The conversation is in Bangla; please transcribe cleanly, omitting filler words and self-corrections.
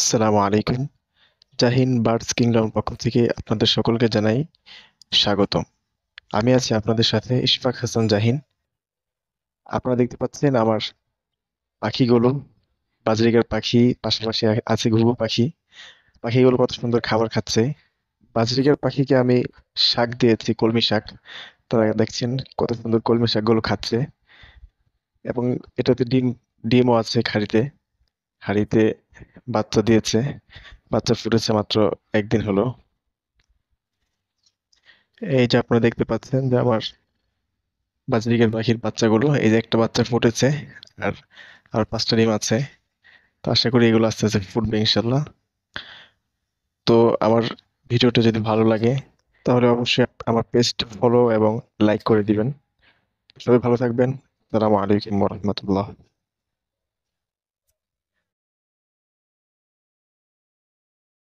আসসালামু আলাইকুম। জাহিন বার্ডস কিংডম পক্ষ থেকে আপনাদের সকলকে জানাই স্বাগতম। আমি আছি আপনাদের সাথে ইশফাক হাসান জাহিন। আপনারা দেখতে পাচ্ছেন আমার পাখিগুলো, বাজরিকার পাখি, পাশাপাশি আছে ঘুঘু পাখি। পাখিগুলো কত সুন্দর খাবার খাচ্ছে। বাজরিকার পাখিকে আমি শাক দিয়েছি, কলমি শাক। তারা দেখছেন কত সুন্দর কলমি শাকগুলো খাচ্ছে। এবং এটাতে ডিমও আছে হাঁড়িতে। হাঁড়িতে বাচ্চা দিয়েছে। বাচ্চা ফুটেছে মাত্র একদিন হলো। এই যে আপনারা দেখতে পাচ্ছেন যে আমার বাজরিকের পাখির বাচ্চাগুলো, এই যে একটা বাচ্চা ফুটেছে। আর আর 5টা ডিম আছে। তো আশা করি এগুলো আস্তে আস্তে ফুটবে ইনশাল্লাহ। তো আমার ভিডিওটা যদি ভালো লাগে তাহলে অবশ্যই আমার পেজটা ফলো এবং লাইক করে দিবেন। সবাই ভালো থাকবেন। আসসালামু আলাইকুম ওয়া রাহমাতুল্লাহ।